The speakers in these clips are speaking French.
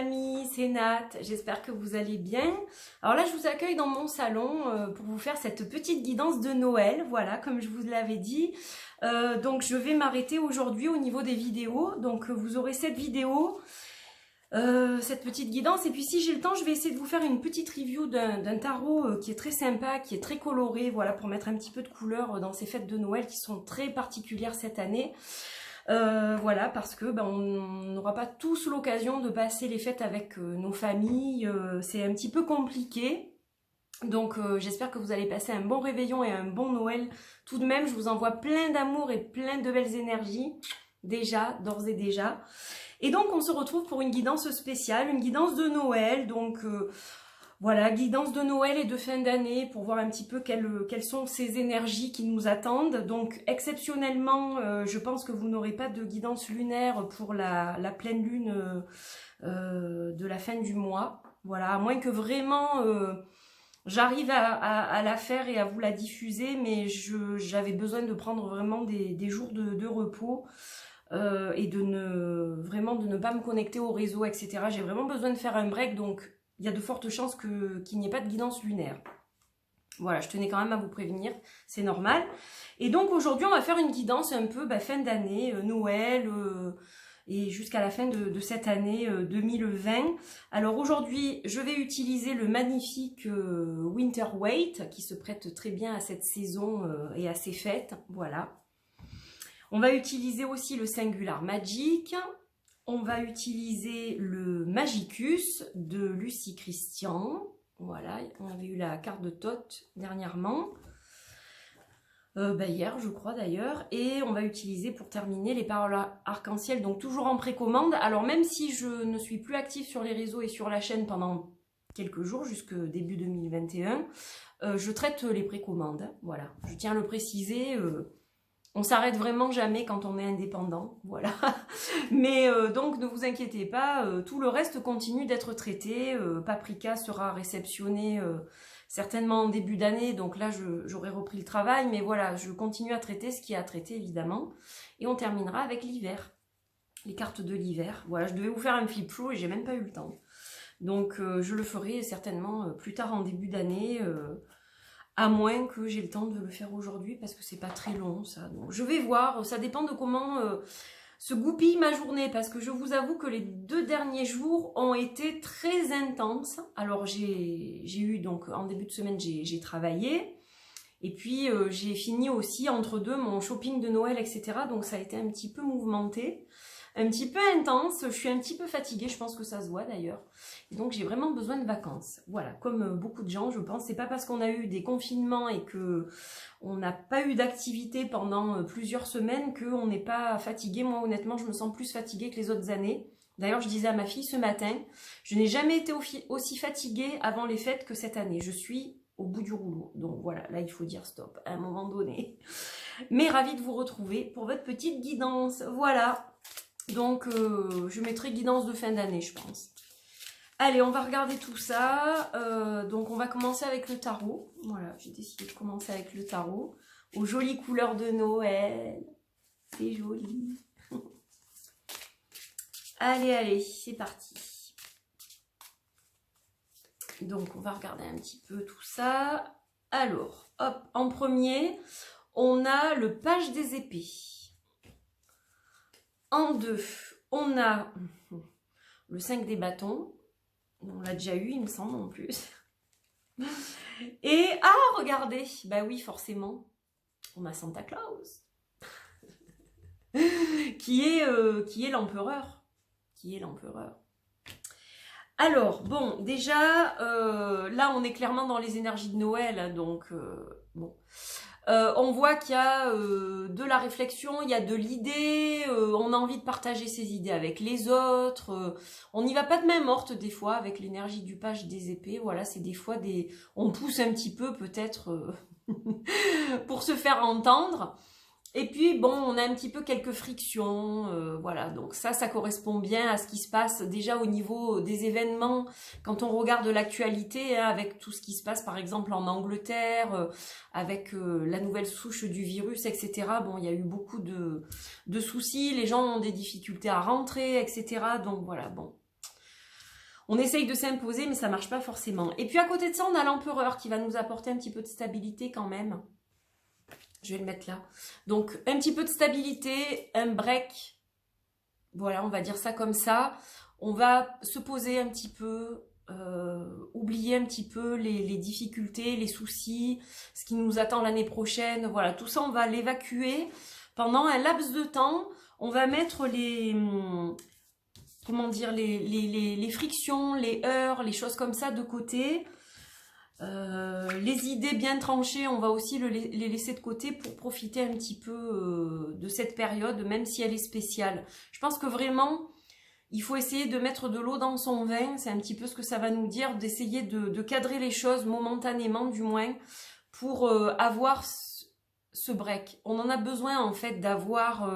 amis, c'est Nat, j'espère que vous allez bien. Alors là je vous accueille dans mon salon pour vous faire cette petite guidance de Noël, voilà, comme je vous l'avais dit. Donc je vais m'arrêter aujourd'hui au niveau des vidéos, donc vous aurez cette vidéo, cette petite guidance, et puis si j'ai le temps je vais essayer de vous faire une petite review d'un tarot qui est très sympa, qui est très coloré, voilà, pour mettre un petit peu de couleur dans ces fêtes de Noël qui sont très particulières cette année. Voilà, parce que on n'aura pas tous l'occasion de passer les fêtes avec nos familles, c'est un petit peu compliqué. Donc j'espère que vous allez passer un bon réveillon et un bon Noël. Tout de même, je vous envoie plein d'amour et plein de belles énergies, déjà, d'ores et déjà. Et donc on se retrouve pour une guidance spéciale, une guidance de Noël, donc... voilà, guidance de Noël et de fin d'année pour voir un petit peu quelles sont ces énergies qui nous attendent. Donc exceptionnellement, je pense que vous n'aurez pas de guidance lunaire pour la pleine lune de la fin du mois. Voilà, à moins que vraiment j'arrive à la faire et à vous la diffuser, mais j'avais besoin de prendre vraiment des jours de repos. Et de ne pas me connecter au réseau, etc. J'ai vraiment besoin de faire un break, donc il y a de fortes chances qu'il n'y ait pas de guidance lunaire. Voilà, je tenais quand même à vous prévenir, c'est normal. Et donc aujourd'hui, on va faire une guidance un peu fin d'année, Noël, et jusqu'à la fin de cette année 2020. Alors aujourd'hui, je vais utiliser le magnifique Winter Waite, qui se prête très bien à cette saison et à ces fêtes, voilà. On va utiliser aussi le Singular Magic. On va utiliser le Magicus de Lucie Christian. Voilà, on avait eu la carte de Thoth dernièrement. Hier, je crois d'ailleurs. Et on va utiliser pour terminer les paroles arc-en-ciel, donc toujours en précommande. Alors même si je ne suis plus active sur les réseaux et sur la chaîne pendant quelques jours, jusqu'au début 2021, je traite les précommandes. Voilà, je tiens à le préciser. On s'arrête vraiment jamais quand on est indépendant, voilà. Mais donc ne vous inquiétez pas, tout le reste continue d'être traité. Paprika sera réceptionné certainement en début d'année, donc là j'aurai repris le travail, mais voilà, je continue à traiter ce qui est à traiter évidemment. Et on terminera avec l'hiver, les cartes de l'hiver. Voilà, je devais vous faire un flip show et j'ai même pas eu le temps. Donc je le ferai certainement plus tard en début d'année. À moins que j'ai le temps de le faire aujourd'hui parce que c'est pas très long ça. Donc je vais voir, ça dépend de comment se goupille ma journée, parce que je vous avoue que les 2 derniers jours ont été très intenses. Alors j'ai eu, donc en début de semaine j'ai travaillé, et puis j'ai fini aussi entre deux mon shopping de Noël, etc. Donc ça a été un petit peu mouvementé, un petit peu intense, je suis un petit peu fatiguée, je pense que ça se voit d'ailleurs. Et donc j'ai vraiment besoin de vacances. Voilà, comme beaucoup de gens, je pense. C'est pas parce qu'on a eu des confinements et que on n'a pas eu d'activité pendant plusieurs semaines qu'on n'est pas fatigué. Moi honnêtement, je me sens plus fatiguée que les autres années. D'ailleurs, je disais à ma fille ce matin, je n'ai jamais été aussi fatiguée avant les fêtes que cette année. Je suis au bout du rouleau. Donc voilà, là il faut dire stop à un moment donné. Mais ravie de vous retrouver pour votre petite guidance. Voilà. Donc, je mettrai guidance de fin d'année, je pense. Allez, on va regarder tout ça. Donc, on va commencer avec le tarot. Voilà, j'ai décidé de commencer avec le tarot. Aux jolies couleurs de Noël. C'est joli. Allez, allez, c'est parti. Donc, on va regarder un petit peu tout ça. Alors, hop, en premier, on a le page des épées. En 2, on a le 5 des bâtons. On l'a déjà eu, il me semble, en plus. Et, ah, regardez, bah oui, forcément, on a Santa Claus. qui est l'empereur. Qui est l'empereur. Alors, bon, déjà, là, on est clairement dans les énergies de Noël, donc, bon... on voit qu'il y a de la réflexion, il y a de l'idée, on a envie de partager ses idées avec les autres, on n'y va pas de main morte des fois avec l'énergie du page des épées, voilà, c'est des fois on pousse un petit peu peut-être pour se faire entendre. Et puis, bon, on a un petit peu quelques frictions, voilà, donc ça correspond bien à ce qui se passe déjà au niveau des événements, quand on regarde l'actualité, hein, avec tout ce qui se passe, par exemple, en Angleterre, avec la nouvelle souche du virus, etc. Bon, il y a eu beaucoup de soucis, les gens ont des difficultés à rentrer, etc. Donc, voilà, bon. On essaye de s'imposer, mais ça marche pas forcément. Et puis à côté de ça, on a l'empereur qui va nous apporter un petit peu de stabilité quand même. Je vais le mettre là. Donc, un petit peu de stabilité, un break. Voilà, on va dire ça comme ça. On va se poser un petit peu, oublier un petit peu les difficultés, les soucis, ce qui nous attend l'année prochaine. Voilà, tout ça, on va l'évacuer. Pendant un laps de temps, on va mettre comment dire, les frictions, les heurts, les choses comme ça de côté. Les idées bien tranchées, on va aussi les laisser de côté pour profiter un petit peu de cette période, même si elle est spéciale. Je pense que vraiment, il faut essayer de mettre de l'eau dans son vin, c'est un petit peu ce que ça va nous dire, d'essayer de cadrer les choses momentanément du moins, pour avoir ce break. On en a besoin en fait d'avoir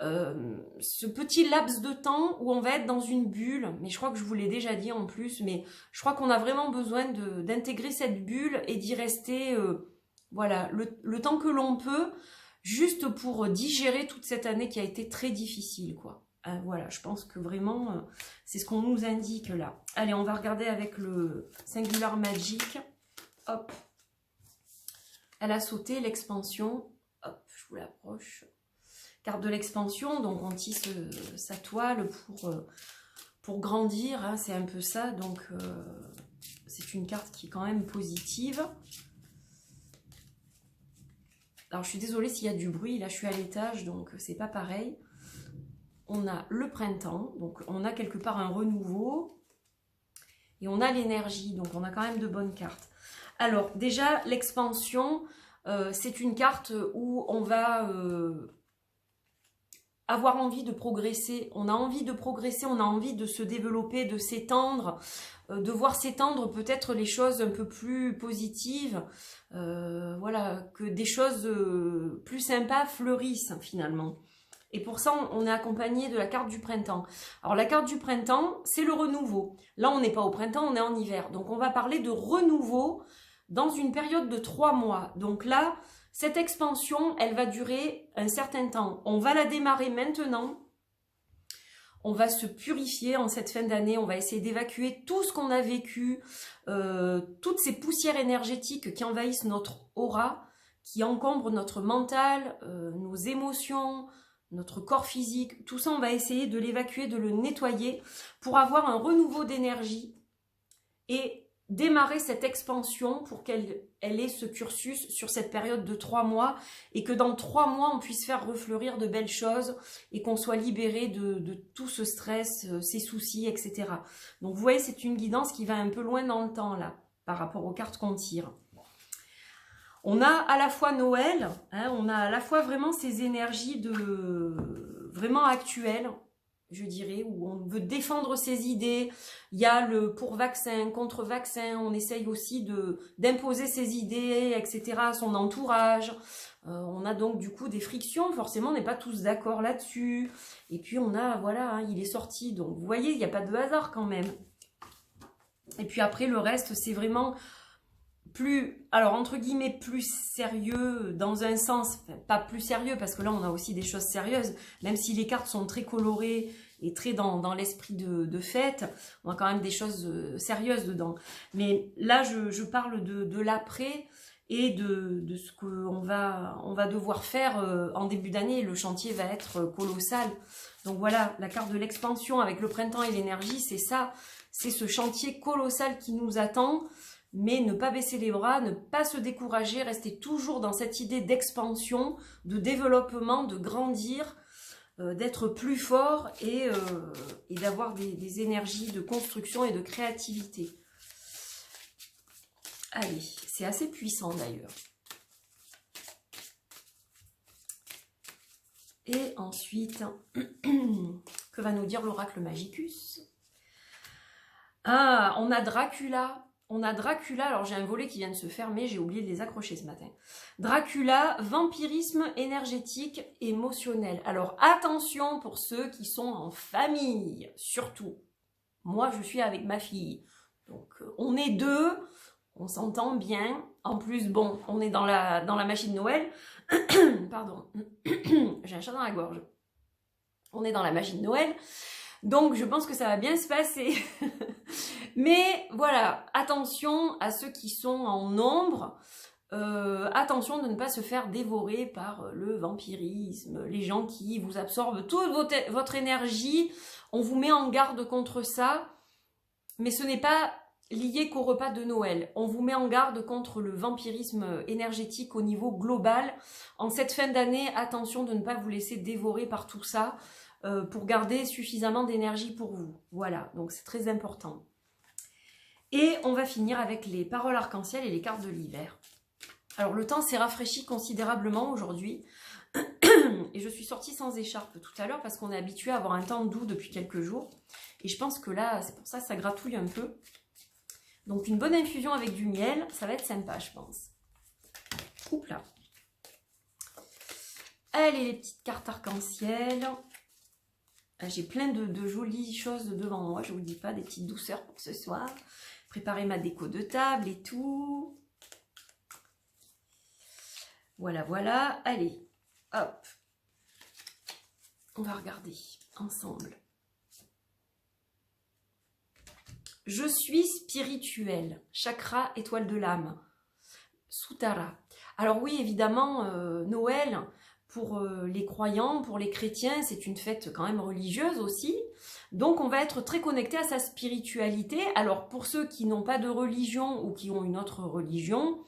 ce petit laps de temps où on va être dans une bulle, mais je crois que je vous l'ai déjà dit en plus, mais je crois qu'on a vraiment besoin d'intégrer cette bulle et d'y rester voilà, le temps que l'on peut, juste pour digérer toute cette année qui a été très difficile, quoi. Voilà, je pense que vraiment, c'est ce qu'on nous indique là. Allez, on va regarder avec le Singular Magic. Hop. Elle a sauté, l'expansion. Hop, je vous l'approche. Carte de l'expansion, donc on tisse sa toile pour grandir, hein, c'est un peu ça, donc c'est une carte qui est quand même positive. Alors je suis désolée s'il y a du bruit, là je suis à l'étage, donc c'est pas pareil. On a le printemps, donc on a quelque part un renouveau, et on a l'énergie, donc on a quand même de bonnes cartes. Alors déjà, l'expansion, c'est une carte où on va... avoir envie de progresser, on a envie de progresser, on a envie de se développer, de s'étendre, de voir s'étendre peut-être les choses un peu plus positives, voilà, que des choses plus sympas fleurissent finalement. Et pour ça, on est accompagné de la carte du printemps. Alors la carte du printemps, c'est le renouveau. Là, on n'est pas au printemps, on est en hiver. Donc on va parler de renouveau dans une période de 3 mois. Donc là, cette expansion, elle va durer un certain temps. On va la démarrer maintenant. On va se purifier en cette fin d'année. On va essayer d'évacuer tout ce qu'on a vécu, toutes ces poussières énergétiques qui envahissent notre aura, qui encombrent notre mental, nos émotions, notre corps physique. Tout ça, on va essayer de l'évacuer, de le nettoyer pour avoir un renouveau d'énergie et démarrer cette expansion pour qu'elle ait ce cursus sur cette période de 3 mois et que dans 3 mois, on puisse faire refleurir de belles choses et qu'on soit libéré de tout ce stress, ces soucis, etc. Donc vous voyez, c'est une guidance qui va un peu loin dans le temps là, par rapport aux cartes qu'on tire. On a à la fois Noël, hein, on a à la fois vraiment ces énergies vraiment actuelles, je dirais, où on veut défendre ses idées. Il y a le pour vaccin, contre vaccin, on essaye aussi d'imposer ses idées, etc. à son entourage. On a donc du coup des frictions, forcément on n'est pas tous d'accord là-dessus. Et puis on a, voilà, hein, il est sorti, donc vous voyez, il n'y a pas de hasard quand même. Et puis après le reste, c'est vraiment... plus, alors entre guillemets, plus sérieux dans un sens, enfin, pas plus sérieux parce que là on a aussi des choses sérieuses, même si les cartes sont très colorées et très dans l'esprit de fête, on a quand même des choses sérieuses dedans. Mais là je parle de l'après et de ce qu'on va devoir faire en début d'année. Le chantier va être colossal. Donc voilà, la carte de l'expansion avec le printemps et l'énergie, c'est ça, c'est ce chantier colossal qui nous attend. Mais ne pas baisser les bras, ne pas se décourager, rester toujours dans cette idée d'expansion, de développement, de grandir, d'être plus fort et d'avoir des énergies de construction et de créativité. Allez, c'est assez puissant d'ailleurs. Et ensuite, que va nous dire l'oracle Magicus? Ah, on a Dracula. On a Dracula, alors j'ai un volet qui vient de se fermer, j'ai oublié de les accrocher ce matin. Dracula, vampirisme énergétique émotionnel. Alors attention pour ceux qui sont en famille, surtout. Moi, je suis avec ma fille. Donc on est deux, on s'entend bien. En plus, bon, on est dans la machine Noël. Pardon, j'ai un chat dans la gorge. On est dans la magie de Noël. Donc, je pense que ça va bien se passer. Mais voilà, attention à ceux qui sont en nombre. Attention de ne pas se faire dévorer par le vampirisme, les gens qui vous absorbent toute votre énergie. On vous met en garde contre ça, mais ce n'est pas lié qu'au repas de Noël. On vous met en garde contre le vampirisme énergétique au niveau global. En cette fin d'année, attention de ne pas vous laisser dévorer par tout ça pour garder suffisamment d'énergie pour vous. Voilà, donc c'est très important. Et on va finir avec les paroles arc-en-ciel et les cartes de l'hiver. Alors le temps s'est rafraîchi considérablement aujourd'hui et je suis sortie sans écharpe tout à l'heure parce qu'on est habitué à avoir un temps doux depuis quelques jours. Et je pense que là, c'est pour ça que ça gratouille un peu. Donc une bonne infusion avec du miel, ça va être sympa je pense. Oups là. Allez les petites cartes arc-en-ciel. J'ai plein de jolies choses devant moi, je vous le dis pas, des petites douceurs pour ce soir. Préparer ma déco de table et tout. Voilà, voilà. Allez, hop. On va regarder ensemble. Je suis spirituelle. Chakra, étoile de l'âme. Sutara. Alors oui, évidemment, Noël, pour les croyants, pour les chrétiens, c'est une fête quand même religieuse aussi. Donc on va être très connecté à sa spiritualité. Alors pour ceux qui n'ont pas de religion ou qui ont une autre religion,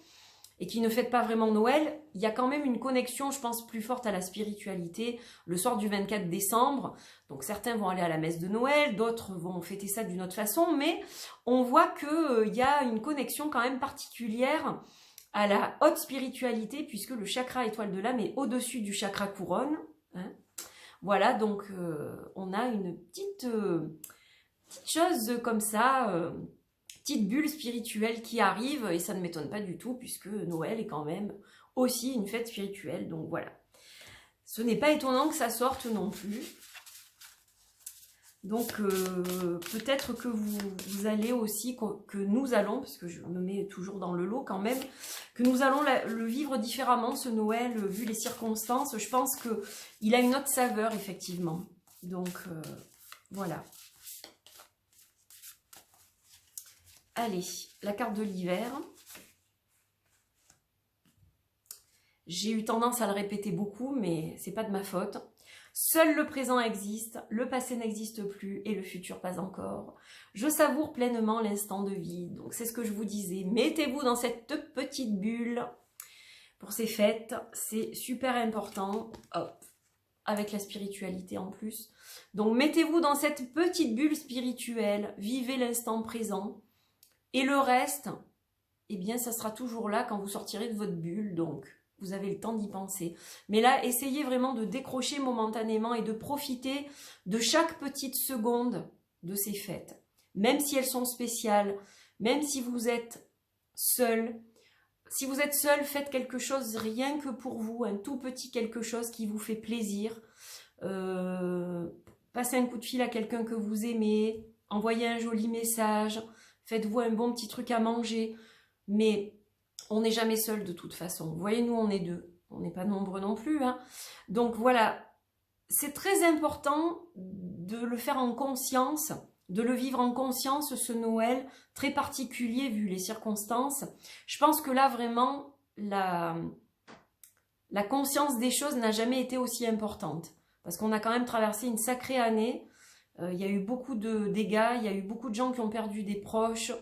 et qui ne fêtent pas vraiment Noël, il y a quand même une connexion, je pense, plus forte à la spiritualité le soir du 24 décembre. Donc certains vont aller à la messe de Noël, d'autres vont fêter ça d'une autre façon, mais on voit qu'il y a une connexion quand même particulière à la haute spiritualité, puisque le chakra étoile de l'âme est au-dessus du chakra couronne. Hein. Voilà, donc on a une petite chose comme ça... petite bulle spirituelle qui arrive, et ça ne m'étonne pas du tout, puisque Noël est quand même aussi une fête spirituelle, donc voilà. Ce n'est pas étonnant que ça sorte non plus. Donc peut-être que vous allez aussi, que nous allons, parce que je me mets toujours dans le lot quand même, que nous allons le vivre différemment, ce Noël, vu les circonstances. Je pense qu'il a une autre saveur, effectivement. Donc voilà. Allez, la carte de l'hiver. J'ai eu tendance à le répéter beaucoup, mais c'est pas de ma faute. Seul le présent existe, le passé n'existe plus et le futur pas encore. Je savoure pleinement l'instant de vie. Donc c'est ce que je vous disais. Mettez-vous dans cette petite bulle pour ces fêtes. C'est super important. Hop, avec la spiritualité en plus. Donc mettez-vous dans cette petite bulle spirituelle. Vivez l'instant présent. Et le reste, eh bien, ça sera toujours là quand vous sortirez de votre bulle, donc vous avez le temps d'y penser. Mais là, essayez vraiment de décrocher momentanément et de profiter de chaque petite seconde de ces fêtes. Même si elles sont spéciales, même si vous êtes seul. Si vous êtes seul, faites quelque chose rien que pour vous, un tout petit quelque chose qui vous fait plaisir. Passez un coup de fil à quelqu'un que vous aimez, envoyez un joli message. Faites-vous un bon petit truc à manger, mais on n'est jamais seul de toute façon. Vous voyez, nous, on est deux. On n'est pas nombreux non plus. Hein. Donc voilà, c'est très important de le faire en conscience, de le vivre en conscience, ce Noël, très particulier vu les circonstances. Je pense que là, vraiment, la conscience des choses n'a jamais été aussi importante. Parce qu'on a quand même traversé une sacrée année. Il y a eu beaucoup de dégâts, il y a eu beaucoup de gens qui ont perdu des proches,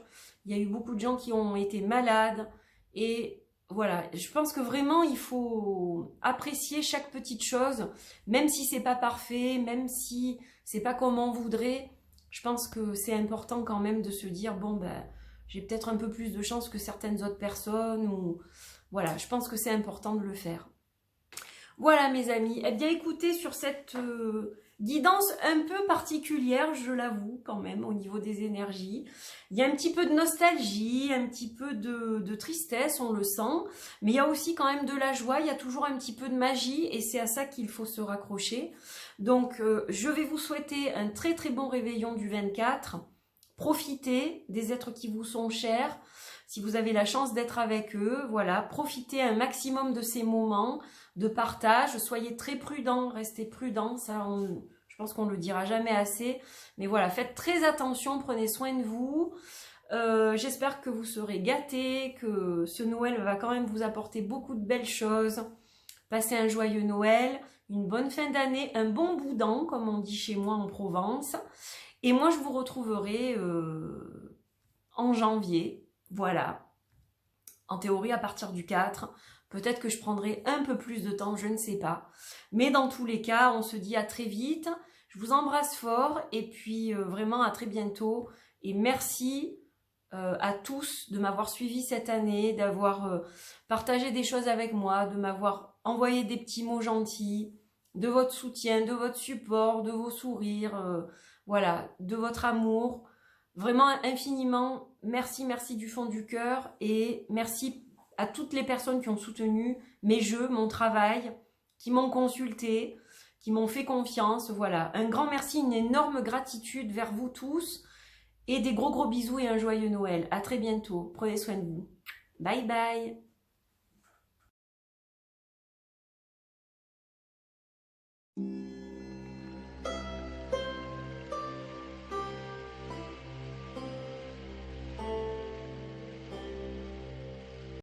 il y a eu beaucoup de gens qui ont été malades. Et voilà, je pense que vraiment il faut apprécier chaque petite chose, même si c'est pas parfait, même si c'est pas comme on voudrait. Je pense que c'est important quand même de se dire, bon ben, j'ai peut-être un peu plus de chance que certaines autres personnes. Ou voilà, je pense que c'est important de le faire. Voilà mes amis, eh bien écoutez, sur cette... guidance un peu particulière, je l'avoue quand même, au niveau des énergies. Il y a un petit peu de nostalgie, un petit peu de tristesse, on le sent. Mais il y a aussi quand même de la joie, il y a toujours un petit peu de magie et c'est à ça qu'il faut se raccrocher. Donc je vais vous souhaiter un très très bon réveillon du 24. Profitez des êtres qui vous sont chers. Si vous avez la chance d'être avec eux, voilà, profitez un maximum de ces moments de partage. Soyez très prudents, restez prudents. Ça, je pense qu'on ne le dira jamais assez. Mais voilà, faites très attention, prenez soin de vous. J'espère que vous serez gâtés, que ce Noël va quand même vous apporter beaucoup de belles choses. Passez un joyeux Noël, une bonne fin d'année, un bon boudin, comme on dit chez moi en Provence. Et moi, je vous retrouverai en janvier, voilà. En théorie, à partir du 4. Peut-être que je prendrai un peu plus de temps, je ne sais pas. Mais dans tous les cas, on se dit à très vite. Je vous embrasse fort et puis vraiment à très bientôt. Et merci à tous de m'avoir suivi cette année, d'avoir partagé des choses avec moi, de m'avoir envoyé des petits mots gentils, de votre soutien, de votre support, de vos sourires, voilà, de votre amour. Vraiment infiniment, merci, merci du fond du cœur et merci à toutes les personnes qui ont soutenu mes jeux, mon travail, qui m'ont consulté, qui m'ont fait confiance. Voilà, un grand merci, une énorme gratitude vers vous tous et des gros gros bisous et un joyeux Noël. À très bientôt. Prenez soin de vous. Bye bye.